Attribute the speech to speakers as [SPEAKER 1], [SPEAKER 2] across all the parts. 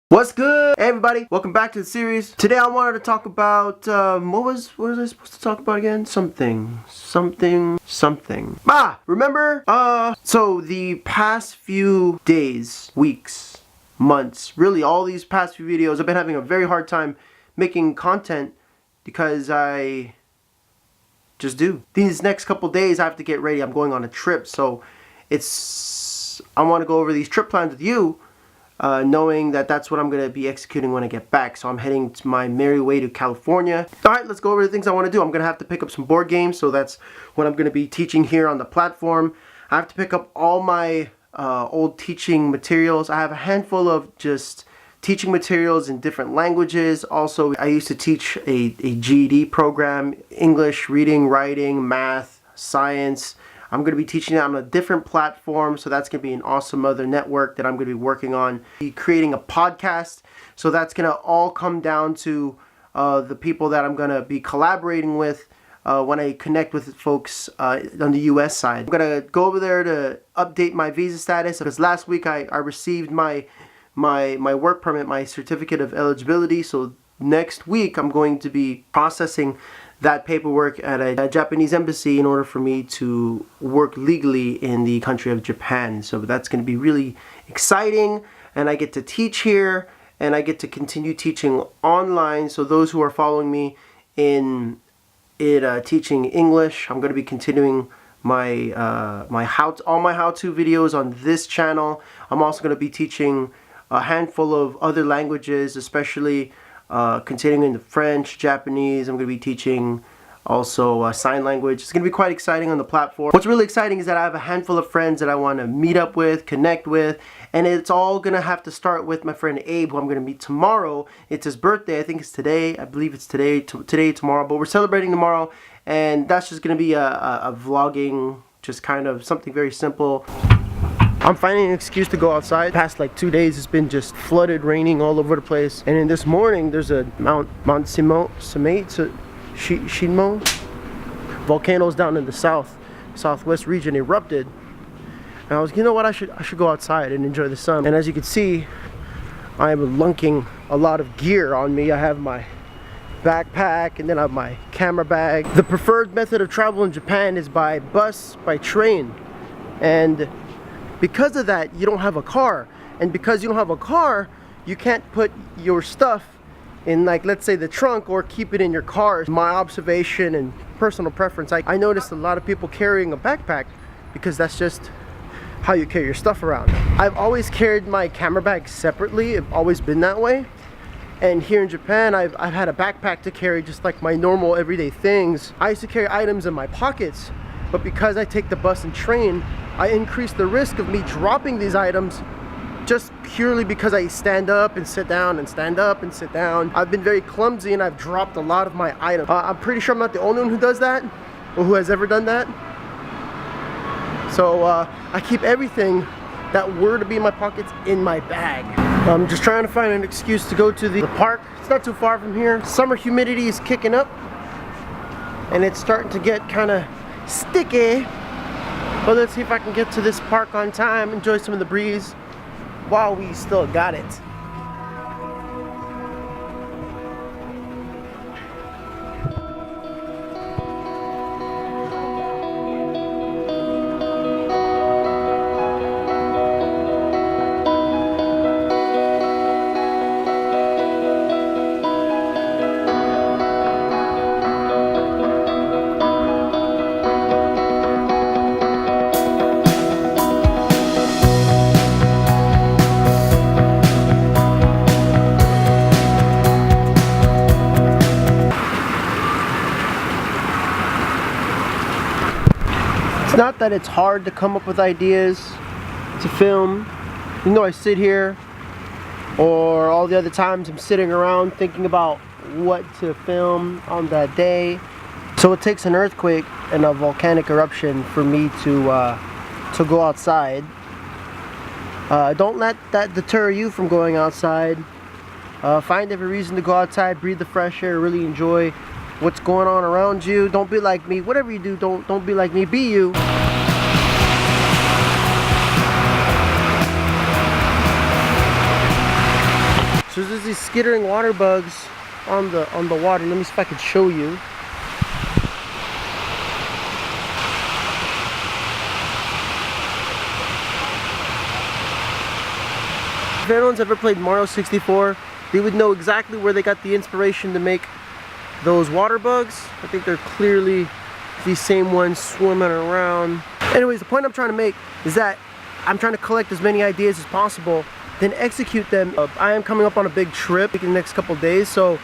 [SPEAKER 1] What's good, hey everybody? Welcome back to the series. Today I wanted to talk about what was I supposed to talk about again? Something. Remember? So the past few days, weeks, months, really all these past few videos, I've been having a very hard time making content because I just do. These next couple days I have to get ready. I'm going on a trip, so I want to go over these trip plans with you. Knowing that that's what I'm going to be executing when I get back. So I'm heading to my merry way to California. Alright, let's go over the things I want to do. I'm going to have to pick up some board games, so that's what I'm going to be teaching here on the platform. I have to pick up all my old teaching materials. I have a handful of just teaching materials in different languages. Also, I used to teach a GED program, English, reading, writing, math, science. I'm going to be teaching it on a different platform, so that's going to be an awesome other network that I'm going to be working on. Be creating a podcast, so that's going to all come down to the people that I'm going to be collaborating with when I connect with folks on the US side. I'm going to go over there to update my visa status, because last week I received my work permit, my certificate of eligibility, so next week I'm going to be processing that paperwork at a Japanese embassy in order for me to work legally in the country of Japan. So that's going to be really exciting, and I get to teach here and I get to continue teaching online. So those who are following me in teaching English, I'm going to be continuing my all my how-to videos on this channel. I'm also going to be teaching a handful of other languages, especially continuing the French, Japanese. I'm going to be teaching also sign language. It's going to be quite exciting on the platform. What's really exciting is that I have a handful of friends that I want to meet up with, connect with, and it's all going to have to start with my friend Abe, who I'm going to meet tomorrow. It's his birthday. I think it's today. I believe it's today, tomorrow, but we're celebrating tomorrow, and that's just going to be a vlogging, just kind of something very simple. I'm finding an excuse to go outside. Past like 2 days it's been just flooded, raining all over the place. And in this morning there's a Mount Shinmo volcanoes down in the southwest region erupted. And I was, you know what, I should go outside and enjoy the sun. And as you can see, I am lunking a lot of gear on me. I have my backpack, and then I have my camera bag. The preferred method of travel in Japan is by bus, by train. And because of that, you don't have a car, and because you don't have a car, you can't put your stuff in, like, let's say the trunk, or keep it in your car. My observation and personal preference, I noticed a lot of people carrying a backpack because that's just how you carry your stuff around. I've always carried my camera bag separately. It's always been that way. And here in Japan, I've had a backpack to carry just like my normal everyday things. I used to carry items in my pockets, but because I take the bus and train, I increase the risk of me dropping these items just purely because I stand up and sit down and stand up and sit down. I've been very clumsy and I've dropped a lot of my items. I'm pretty sure I'm not the only one who does that, or who has ever done that. So I keep everything that were to be in my pockets in my bag. I'm just trying to find an excuse to go to the park. It's not too far from here. Summer humidity is kicking up and it's starting to get kind of sticky. But let's see if I can get to this park on time, enjoy some of the breeze while we still got it. It's not that it's hard to come up with ideas to film. You know, I sit here, or all the other times I'm sitting around thinking about what to film on that day. So it takes an earthquake and a volcanic eruption for me to go outside. Don't let that deter you from going outside. Find every reason to go outside, breathe the fresh air, really enjoy what's going on around you. Don't be like me. Whatever you do, don't be like me. Be you. So there's these skittering water bugs on the water. Let me see if I can show you. If anyone's ever played Mario 64, they would know exactly where they got the inspiration to make those water bugs. I think they're clearly these same ones swimming around. Anyways, the point I'm trying to make is that I'm trying to collect as many ideas as possible, then execute them. I am coming up on a big trip in the next couple days, so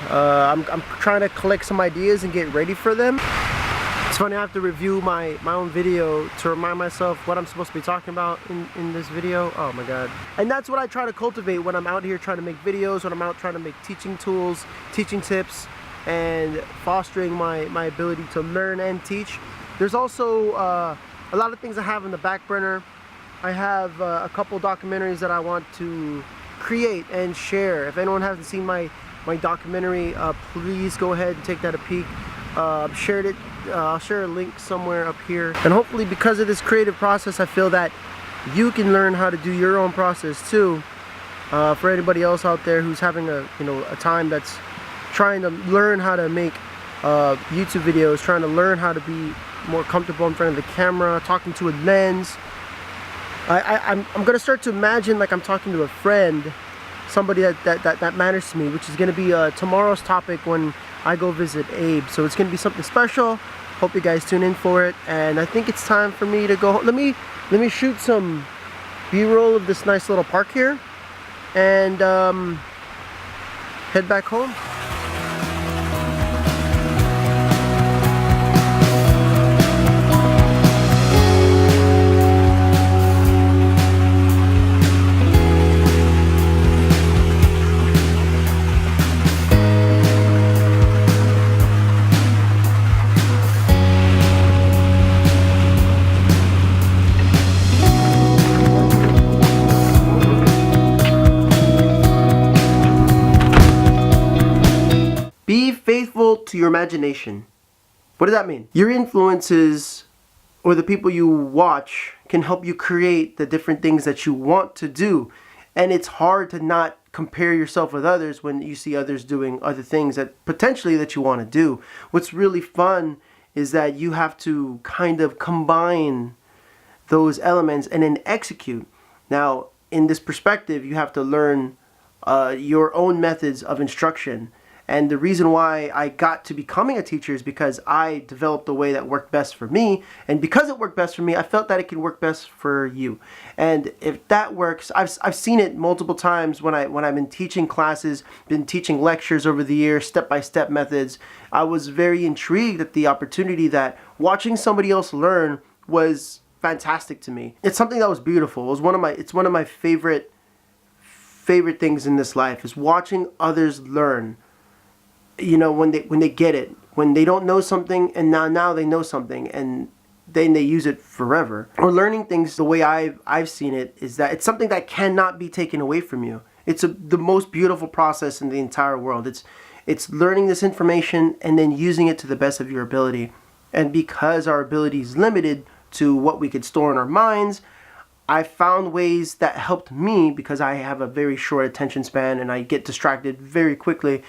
[SPEAKER 1] I'm trying to collect some ideas and get ready for them. It's funny, I have to review my own video to remind myself what I'm supposed to be talking about in this video. Oh my god. And that's what I try to cultivate when I'm out here trying to make videos, when I'm out trying to make teaching tools, teaching tips, and fostering my ability to learn and teach. There's also a lot of things I have in the back burner. I have a couple documentaries that I want to create and share. If anyone hasn't seen my documentary, please go ahead and take that a peek. Shared it. I'll share a link somewhere up here. And hopefully, because of this creative process, I feel that you can learn how to do your own process too. For anybody else out there who's having a time that's trying to learn how to make YouTube videos, trying to learn how to be more comfortable in front of the camera, talking to a lens. I'm gonna start to imagine like I'm talking to a friend, somebody that matters to me, which is gonna be tomorrow's topic when I go visit Abe. So it's gonna be something special. Hope you guys tune in for it. And I think it's time for me to go home. Let me shoot some B-roll of this nice little park here, and head back home. Be faithful to your imagination. What does that mean? Your influences or the people you watch can help you create the different things that you want to do. And it's hard to not compare yourself with others when you see others doing other things that potentially that you want to do. What's really fun is that you have to kind of combine those elements and then execute. Now, in this perspective, you have to learn your own methods of instruction. And the reason why I got to becoming a teacher is because I developed a way that worked best for me. And because it worked best for me, I felt that it could work best for you. And if that works, I've seen it multiple times when I've been teaching classes, been teaching lectures over the years, step-by-step methods. I was very intrigued at the opportunity that watching somebody else learn was fantastic to me. It's something that was beautiful. It's one of my favorite things in this life is watching others learn. You know, when they get it, when they don't know something and now they know something and then they use it forever. Or learning things the way I've seen it is that it's something that cannot be taken away from you. It's the most beautiful process in the entire world. It's learning this information and then using it to the best of your ability. And because our ability is limited to what we could store in our minds, I found ways that helped me because I have a very short attention span and I get distracted very quickly.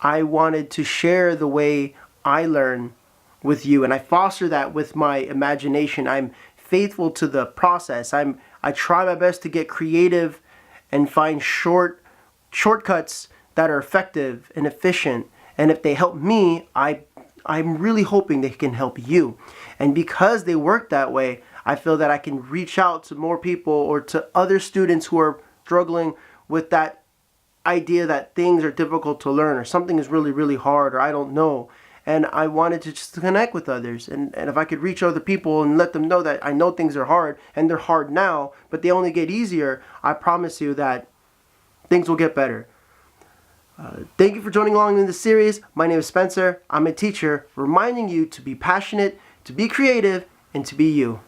[SPEAKER 1] I wanted to share the way I learn with you, and I foster that with my imagination. I'm faithful to the process. I try my best to get creative and find shortcuts that are effective and efficient. And if they help me, I'm really hoping they can help you. And because they work that way, I feel that I can reach out to more people or to other students who are struggling with that idea that things are difficult to learn or something is really, really hard or I don't know. And I wanted to just connect with others. And if I could reach other people and let them know that I know things are hard and they're hard now, but they only get easier, I promise you that things will get better. Thank you for joining along in this series. My name is Spencer. I'm a teacher reminding you to be passionate, to be creative, and to be you.